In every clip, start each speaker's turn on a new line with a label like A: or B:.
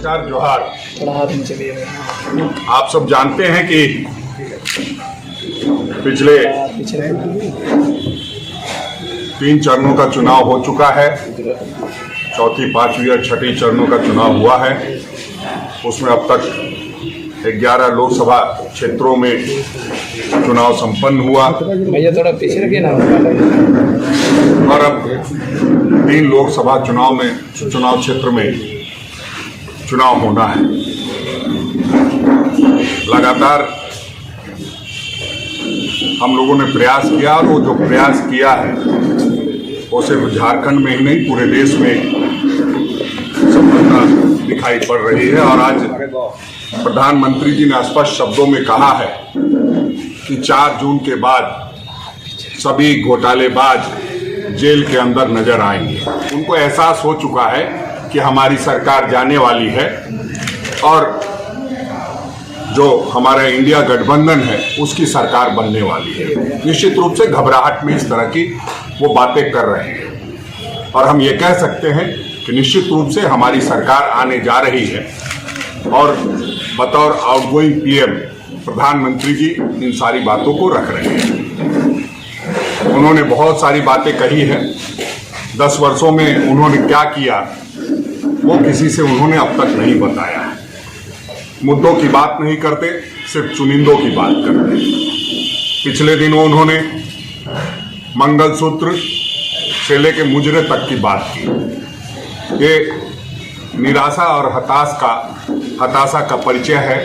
A: नमस्कार, जोहार। आप सब जानते हैं कि पिछले 3 चरणों का चुनाव हो चुका है। चौथी, पांचवी और छठी चरणों का चुनाव हुआ है। उसमें अब तक 11 लोकसभा क्षेत्रों में चुनाव संपन्न हुआ
B: थोड़ा पीछे रखिए ना।
A: और अब 3 लोकसभा चुनाव क्षेत्र में चुनाव होना है। लगातार हम लोगों ने प्रयास किया और वो जो प्रयास किया है वो सिर्फ झारखंड में ही नहीं, पूरे देश में सफलता दिखाई पड़ रही है। और आज प्रधानमंत्री जी ने स्पष्ट शब्दों में कहा है कि 4 जून के बाद सभी घोटालेबाज जेल के अंदर नजर आएंगे। उनको एहसास हो चुका है कि हमारी सरकार जाने वाली है और जो हमारा इंडिया गठबंधन है उसकी सरकार बनने वाली है। निश्चित रूप से घबराहट में इस तरह की वो बातें कर रहे हैं और हम ये कह सकते हैं कि निश्चित रूप से हमारी सरकार आने जा रही है। और बतौर आउटगोइंग पीएम प्रधानमंत्री जी इन सारी बातों को रख रहे हैं। उन्होंने बहुत सारी बातें कही हैं। 10 वर्षों में उन्होंने क्या किया वो किसी से उन्होंने अब तक नहीं बताया है। मुद्दों की बात नहीं करते, सिर्फ चुनिंदों की बात करते। पिछले दिनों उन्होंने मंगलसूत्र से लेके मुजरे तक की बात की। ये निराशा और हताशा का परिचय है।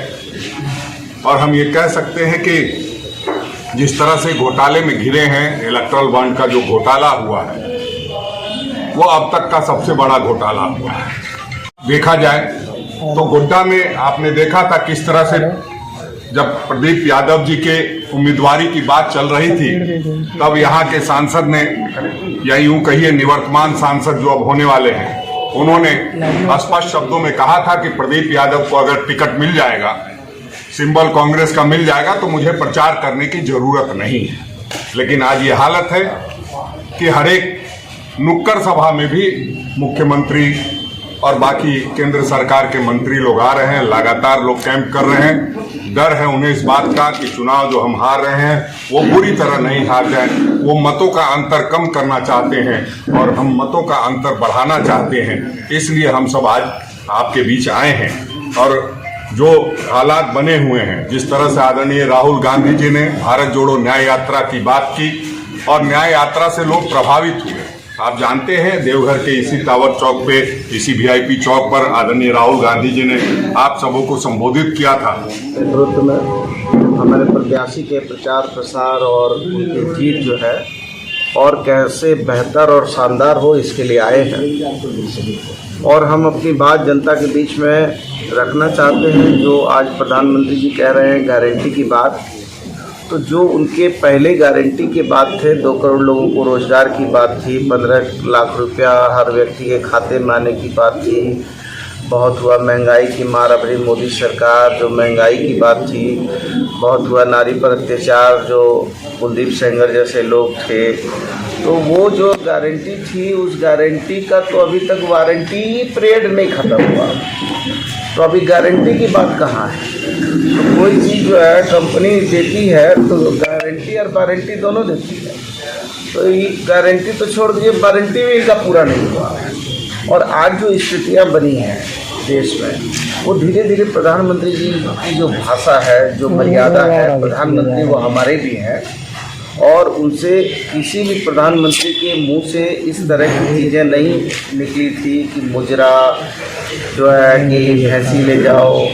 A: और हम ये कह सकते हैं कि जिस तरह से घोटाले में घिरे हैं, इलेक्ट्रल बॉन्ड का जो घोटाला हुआ है वो अब तक का सबसे बड़ा घोटाला हुआ है। देखा जाए तो गोड्डा में आपने देखा था किस तरह से जब प्रदीप यादव जी के उम्मीदवारी की बात चल रही थी, तब यहाँ के सांसद ने, या यूं कहिए निवर्तमान सांसद जो अब होने वाले हैं, उन्होंने स्पष्ट शब्दों में कहा था कि प्रदीप यादव को अगर टिकट मिल जाएगा, सिंबल कांग्रेस का मिल जाएगा, तो मुझे प्रचार करने की जरूरत नहीं है। लेकिन आज ये हालत है कि हर एक नुक्कड़ सभा में भी मुख्यमंत्री और बाकी केंद्र सरकार के मंत्री लोग आ रहे हैं। लगातार लोग कैंप कर रहे हैं। डर है उन्हें इस बात का कि चुनाव जो हम हार रहे हैं वो बुरी तरह नहीं हार जाए। वो मतों का अंतर कम करना चाहते हैं और हम मतों का अंतर बढ़ाना चाहते हैं। इसलिए हम सब आज आपके बीच आए हैं। और जो हालात बने हुए हैं, जिस तरह से आदरणीय राहुल गांधी जी ने भारत जोड़ो न्याय यात्रा की बात की और न्याय यात्रा से लोग प्रभावित हुए। आप जानते हैं देवघर के इसी टावर चौक पे, इसी वीआईपी चौक पर आदरणीय राहुल गांधी जी ने आप सबों को संबोधित किया था।
C: नेतृत्व में हमारे प्रत्याशी के प्रचार प्रसार और उनकी जीत जो है और कैसे बेहतर और शानदार हो, इसके लिए आए हैं। और हम अपनी बात जनता के बीच में रखना चाहते हैं। जो आज प्रधानमंत्री जी कह रहे हैं गारंटी की बात, तो जो उनके पहले गारंटी के बात थे, 2 करोड़ लोगों को रोजगार की बात थी, 15 लाख रुपया हर व्यक्ति के खाते में आने की बात थी, बहुत हुआ महंगाई की मार अभी मोदी सरकार, जो महंगाई की बात थी, बहुत हुआ नारी पर अत्याचार, जो कुलदीप सेंगर जैसे लोग थे। तो वो जो गारंटी थी, उस गारंटी का तो अभी तक वारंटी पीरियड नहीं ख़त्म हुआ। तो अभी गारंटी की बात कहाँ है? तो कोई चीज़ जो है कंपनी देती है तो गारंटी और वारंटी दोनों देती है। तो ये गारंटी तो छोड़ दीजिए, वारंटी भी इनका पूरा नहीं हुआ। और आज जो स्थितियाँ बनी हैं देश में, वो धीरे धीरे प्रधानमंत्री जी की जो भाषा है, जो मर्यादा है, प्रधानमंत्री वो हमारे भी हैं। और उनसे किसी भी प्रधानमंत्री के मुंह से इस तरह की चीज़ें नहीं निकली थी कि मुजरा जो है कि भैंसी ले जाओ,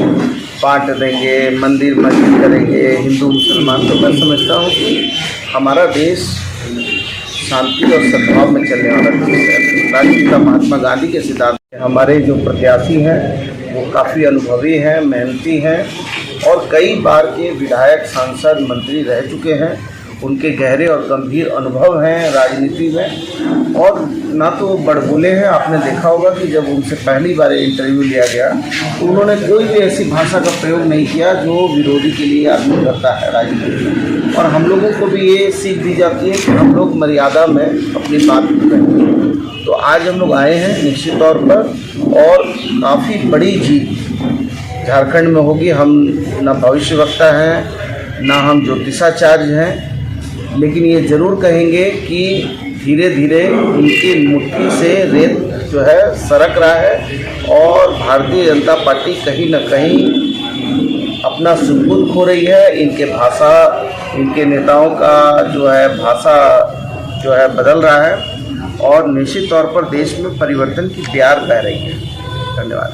C: बांट देंगे, मंदिर मस्जिद करेंगे, हिंदू मुसलमान। तो मैं समझता हूँ कि हमारा देश शांति और सद्भाव में चलने वाला देश है। राष्ट्रपिता महात्मा गांधी के सिद्धांत, हमारे जो प्रत्याशी हैं वो काफ़ी अनुभवी हैं, मेहनती हैं और कई बार के विधायक, सांसद, मंत्री रह चुके हैं। उनके गहरे और गंभीर अनुभव हैं राजनीति में। और ना तो वो बड़बोले हैं। आपने देखा होगा कि जब उनसे पहली बार इंटरव्यू लिया गया तो उन्होंने कोई भी ऐसी भाषा का प्रयोग नहीं किया जो विरोधी के लिए आदमी करता है राजनीति में। और हम लोगों को भी ये सीख दी जाती है कि हम लोग मर्यादा में अपनी बात करें। तो आज हम लोग आए हैं निश्चित तौर पर और काफ़ी बड़ी जीत झारखंड में होगी। हम न भविष्यवक्ता हैं, न हम ज्योतिषाचार्य हैं, लेकिन ये ज़रूर कहेंगे कि धीरे धीरे इनकी मुट्ठी से रेत जो है सरक रहा है और भारतीय जनता पार्टी कहीं न कहीं अपना सुकून खो रही है। इनके नेताओं का जो है भाषा जो है बदल रहा है और निश्चित तौर पर देश में परिवर्तन की प्यार बह रही है। धन्यवाद।